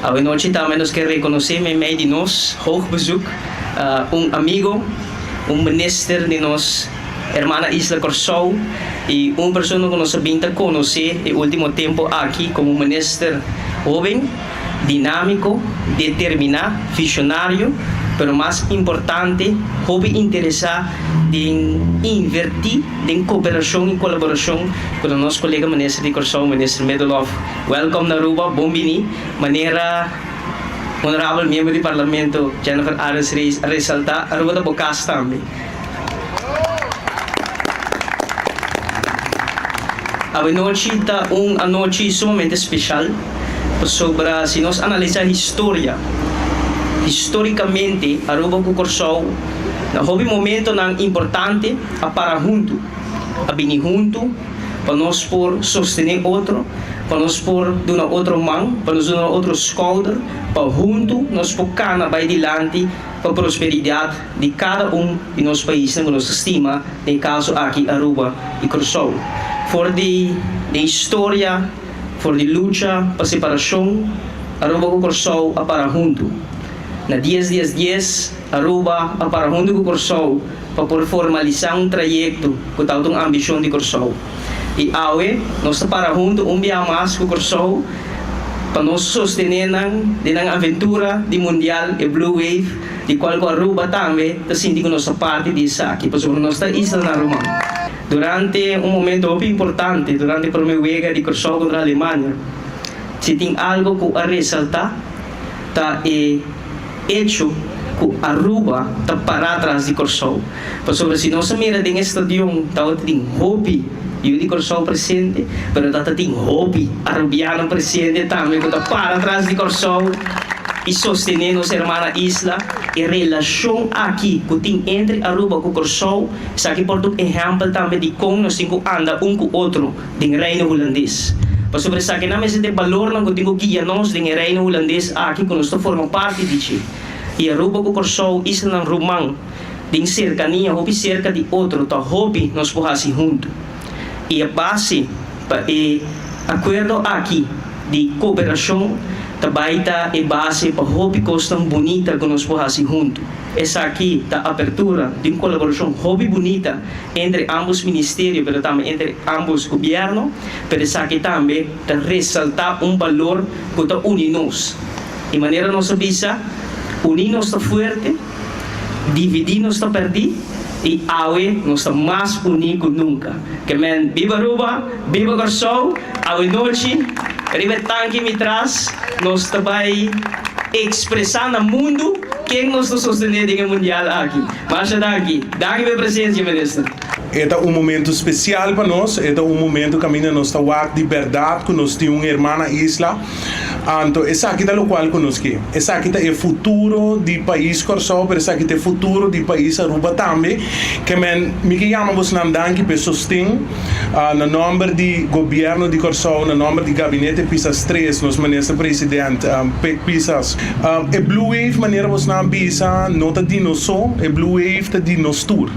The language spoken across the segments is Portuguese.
Hoy noche también nos quiere reconocer meio de nos, hoogbezoek, amigo, minister de nos, hermana Isla Corsou, y persona que nos vinta conocer el último tiempo aquí como minister joven, dinámico, determinado, visionario, pero más importante, joven interesado en invertir en cooperación y colaboración con nuestro colega ministro de Corsou, ministro Medolov. Welcome na Aruba, bombini, manera honorable miembro do Parlamento Jennifer Ares Reis resaltar Aruba da Bocas também. A noite está uma noite sumamente especial sobre se nós analisar a história. Historicamente, Aruba com Corsou, houve momento importante para junto, a vir junto, para nós por sostener outro, para nós por dar outra mão, para nós dar outro shoulder, para junto nós por cana vai adiante para a prosperidade de cada de nossos países que nós estima, no caso aqui Aruba e Corsou. For de história, for de luta, para separação, Aruba com Corsou para junto. Na 10 Aruba para junto com Corsou para formalizar trajeto com tal ambição de Corsou. E hoje nós para junto dia mais com Corsou para nós sostener na aventura de mundial e Blue Wave de qual Aruba também está sentindo nossa parte disso aqui para sobre nossa isla na Roma. Durante momento muito importante, durante a primeira guerra de Corsou contra a Alemanha, se tem algo que a ressaltar, tá hecho que Aruba está para atrás de Corsou. Por sobre se nós mira em estadio, tem hobby de Corsou presente, mas tem hobby arubiano presente também que está para atrás de Corsou e sostener nossa irmã isla e relação aqui que tem entre Aruba e Corsou, isso aqui por exemplo também de como nós temos anda com o outro no reino holandês. Por sobre isso aqui não é de valor não que temos guia nós no reino holandês aqui que nós formamos parte de e Aruba e Corsou isla romã de cercania hobby cerca de outro tá hobby nós podemos junto e a base para acordo aqui de cooperação também está a base para hobby questão bonita que nós podemos junto. Essa aqui está a abertura de uma colaboração hobby bonita entre ambos ministérios, mas também entre ambos governos, mas essa aqui também está ressaltar valor que está unir-nos. De maneira nossa visa, unir-nos está forte, dividir-nos está perdido, e hoje nós estamos mais unidos que nunca. Que men, viva Aruba, viva Corsou, hoje noite, arriba tanque me traz, nós também expressar no mundo quem nós estamos sustentando no mundial aqui. Mas daqui, pela presença, ministro. É momento especial para nós, é momento que nós estamos de verdade, que nós temos uma irmã na isla. Então, essa aqui é o qual conosco. Essa aqui é o futuro do país Corsou, mas essa aqui é o futuro do país Aruba também. Que me chamamos na danke para sustento no nome do governo de Corsou, no nome do gabinete Pisas 3, nosso ministro presidente Pisas. A Blue Wave maneira você não bisa, nota de nós, a Blue Wave de nós tour.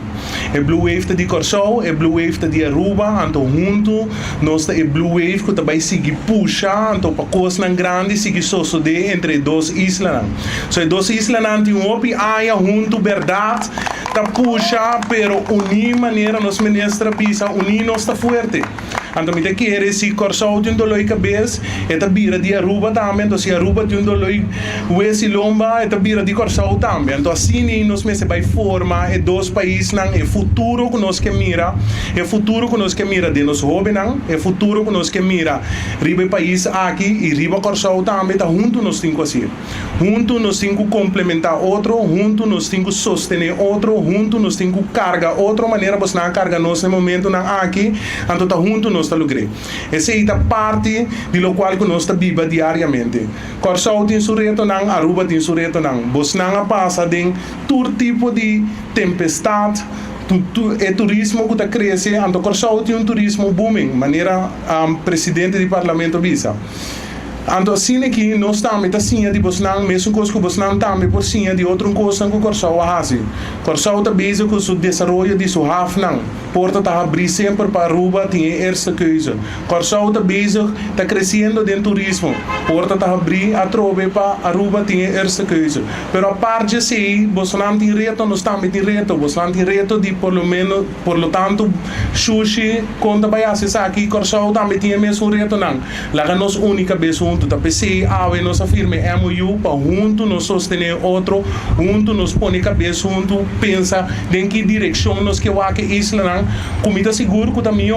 A Blue Wave de Corsou, a Blue Wave de Aruba, então junto nós a Blue Wave que também sigue puxa, então para coisas grande sigue suceder entre duas islas. So duas islas tem uma área junto verdade, tá puxa, pero unir maneira nós ministra pisa unir nós tá forte. Então me quer se Corsou tem doloi cabeça, eta bira de Aruba também, então se Aruba tem doloi West Lomba, eta bira de Corsou também. Então assim nós me se vai formar dois países não é futuro que nós que mira, é futuro que nós que mira de nós jovens não, é futuro que nós que mira riba país aqui e riba Corsou também, tá junto nós temos assim. Junto nós temos que complementar outro, junto nós temos que sostener outro, junto nós temos que carregar outra maneira, você não carga nós no momento não aqui, então tá junto nós está logrando. Essa é a parte de lo qual que nós está viva diariamente. Corsou tem seu reto não, Aruba tem seu reto não. Você não passa de todo tipo de tempestade, é turismo que está crescendo, então Corsou tem turismo booming, maneira presidente do parlamento visa. Então, assim aqui, nós também assim de Bosnan, mesmo coisa que Bosnan também por sim de outra coisa que o Corsau faz. Corsau está bezig com o desenvolvimento de sua hafnang. Porta está abrir sempre para Aruba, tem essa coisa. Corsau está bezig, está crescendo dentro do turismo. Porta está abrir a trove para Aruba, tem essa coisa. Pero a parte de si, Bosnan tem reto, nós também tem reto. Bosnan tem reto de por lo tanto, sushi, conta para essa aqui, Corsau também tem mesmo reto não. Lá nós única vez junto, tá PC, nós afirma MOU para junto nós sostener outro, junto nós põe cabeça junto, pensa em que direção nós que vai que isla não, comida seguro que também